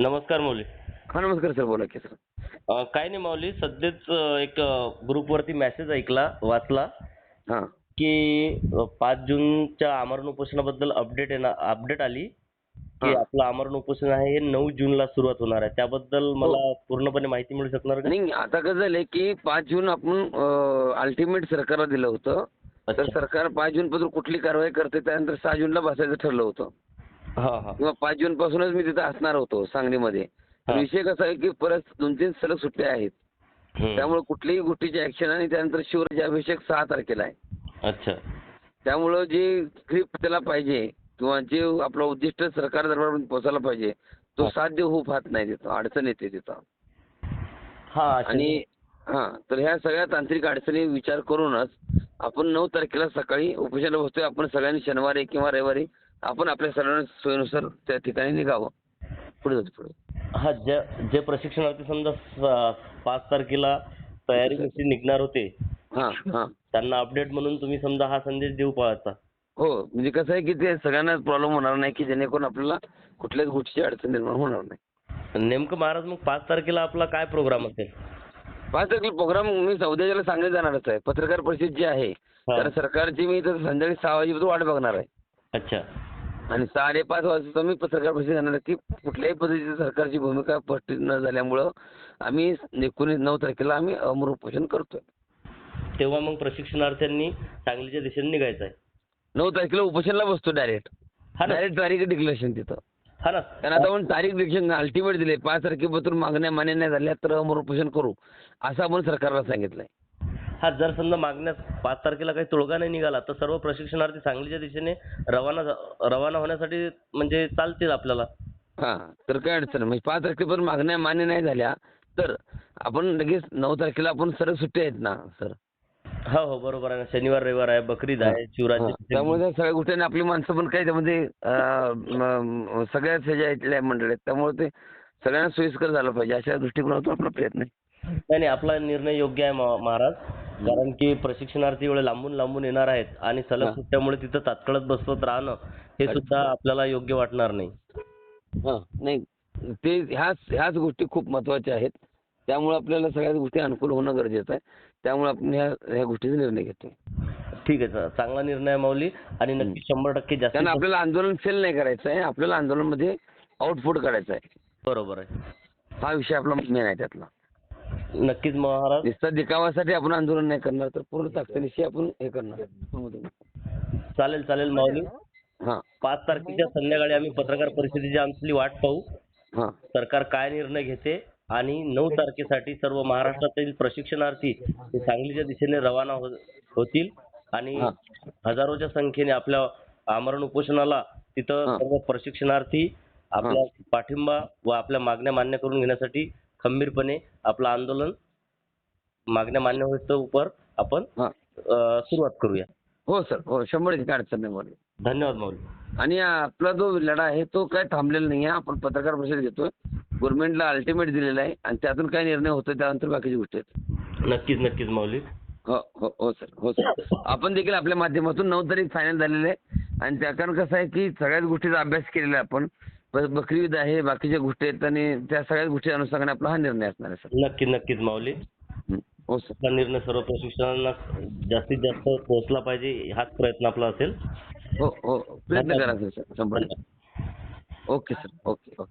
नमस्कार माऊली. हा नमस्कार सर, बोला की सर. काय नाही माऊली, सध्याच एक ग्रुपवरती मेसेज वाचला हा की 5 जूनच्या आमरण उपोषणाबद्दल अपडेट आली की हा आपलं आमरण उपोषण आहे हे 9 जूनला सुरुवात होणार आहे. त्याबद्दल हो. मला पूर्णपणे माहिती मिळू शकणार का? नाही, आता कसं झालंय की 5 जून आपण अल्टिमेट सरकारला दिलं होतं. तर अच्छा. सरकार 5 जून पासून कुठली कारवाई करते त्यानंतर 6 जूनला बसायचं ठरलं होतं. हां, हां. किंवा 5 जून पासूनच मी तिथं असणार होतो सांगलीमध्ये. तर हां. विषय कसा आहे की परत 2-3 सलग सुट्ट्या आहेत. हं. त्यामुळे कुठलीही गोष्टीची ऍक्शन आणि त्यानंतर शिवराज्याभिषेक 6 तारखेला आहे. अच्छा. त्यामुळं जे स्क्रिप्ट त्याला पाहिजे किंवा जे आपलं उद्दिष्ट सरकार दरबारापर्यंत पोहोचायला पाहिजे तो हां. साध्य होऊ पाहत नाही तिथं, अडचण येते तिथं. हां, अच्छा. आणि तर ह्या सगळ्या तांत्रिक अडचणी विचार करूनच आपण 9 तारखेला सकाळी उपोषणाला बसतोय. आपण सगळ्यांनी शनिवारी किंवा रविवारी आपण आपल्या सर्वांना सोयीनुसार त्या ठिकाणी निघावं. पुढे जातो पुढे. हां, जे प्रशिक्षणार्थी समजा 5 तारखेला तयारीनिशी निघणार होते, हां हां त्यांना अपडेट म्हणून तुम्ही समजा हा संदेश देऊ पाहता. हो, म्हणजे कसं आहे की ते सगळ्यांना प्रॉब्लेम होणार नाही की जेणेकरून आपल्याला कुठल्याच गोष्टीची अडचण निर्माण होणार नाही. नेमकं महाराज मग 5 तारखेला आपला काय प्रोग्राम असेल? 5 तारखेला प्रोग्राम मी उद्याच्याला सांगली जाणारच आहे. पत्रकार परिषद जी आहे हां. तर सरकारची मी तर संध्याकाळी 6 वाजेपर्यंत वाट बघणार आहे. अच्छा. आणि 5:30 वाजता मी पत्रकार परिषद घेणार आहे की कुठल्याही पद्धतीची सरकारची भूमिका स्पष्ट न झाल्यामुळं आम्ही 9 तारखेला आम्ही अमर उपोषण करतोय. तेव्हा मग प्रशिक्षणार्थ्यांनी सांगलीच्या दिशेने निघायचं आहे. 9 तारखेला उपोषणला बसतो डायरेक्ट. हा ना. डायरेक्ट तारीख डिक्लेरेशन तिथं. हा ना. कारण आता आपण तारीख डिक्लेरेशन अल्टिमेट दिले 5 तारखेपासून मागण्या मान्य नाही झाल्या तर अमर उपोषण करू असं आपण सरकारला सांगितलंय. हा, जर समजा मागण्यास 5 तारखेला काही तोडगा नाही निघाला तर सर्व प्रशिक्षणार्थी सांगलीच्या दिशेने रवाना होण्यासाठी म्हणजे चालतील आपल्याला. तर काय अडचण नाही. म्हणजे 5 तारखेपासून मागण्या मान्य नाही झाल्या तर आपण लगेच 9 तारखेला आपण सरळ सुट्टी आहेत ना सर. हो, हो, बरोबर आहे ना. शनिवार, रविवार आहे, बकरीद आहे, शिवराज्य. त्यामुळे त्या सगळ्या गोष्टी आपली माणसं पण काय त्यामध्ये सगळ्याच ह्याच्या इथल्या मंडळी आहेत. त्यामुळे ते सगळ्यांना सोयीस्कर झालं पाहिजे अशा दृष्टिकोनातून आपला प्रयत्न आहे. नाही, नाही, आपला निर्णय योग्य आहे महाराज. कारण की प्रशिक्षणार्थी एवढे लांबून येणार आहेत आणि सलग हां. सुट्ट्यामुळे तिथं तात्काळच बसवत राहणं हे सुद्धा आपल्याला योग्य वाटणार नाही. नाही, ते ह्याच गोष्टी खूप महत्त्वाच्या आहेत. त्यामुळे आपल्याला सगळ्याच गोष्टी अनुकूल होणं गरजेचं आहे. त्यामुळे आपण ह्या गोष्टीचा निर्णय घेतोय. ठीक आहे सर, चांगला निर्णय आहे माऊली. आणि नक्की 100% जास्तीत कारण जास्त. आपल्याला आंदोलन फेल नाही करायचं आहे. आपल्याला आंदोलनामध्ये आउटपुट काढायचं आहे. बरोबर आहे. हा विषय आपला मेन आहे त्यातला. नक्कीच महाराज. नुसता दिखावासाठी आपण आंदोलन नाही करणार तर पूर्ण ताकदीनिशी आपण हे करणार. चालेल माऊली. हां 5 तारखेच्या संध्याकाळी आम्ही पत्रकार परिषदेची आमची वाट पाहू. हां सरकार काय निर्णय घेते आणि 9 तारखेसाठी सर्व महाराष्ट्रातील प्रशिक्षणार्थी हे सांगलीच्या दिशेने रवाना होतील आणि हां हजारोच्या संख्येने आपल्या आमरण उपोषणाला तिथं हां. सर्व प्रशिक्षणार्थी आपला पाठिंबा व आपल्या मागण्या मान्य करून घेण्यासाठी खंबीरपणे आपलं आंदोलन मागण्या मान्य होईस्तोवर आपण हां. सुरुवात करूया. हो सर, हो 100% काय अडचण नाही मला. धन्यवाद माऊली. आणि आपला जो लढा आहे तो काय थांबलेला नाही आहे. आपण पत्रकार परिषद घेतोय. गव्हर्नमेंटला अल्टिमेट दिलेला आहे आणि त्यातून काय निर्णय होतो त्यानंतर बाकीची गोष्टी आहेत. नक्कीच माऊली. हो सर. आपण देखील आपल्या माध्यमातून 9 तारीख फायनल झालेलं आहे आणि त्या कारण कसं आहे की सगळ्याच गोष्टीचा अभ्यास केलेला आहे आपण. बकरीद आहे, बाकीच्या गोष्टी आहेत आणि त्या सगळ्याच गोष्टी अनुषंगाने आपला हा निर्णय असणार आहे सर. नक्कीच माऊली. हो सर. हा निर्णय सर्व प्रशिक्षणांना जास्तीत जास्त पोहोचला पाहिजे हाच प्रयत्न आपला असेल. हो प्रयत्न करा सर 100%. Okay sir. ओके.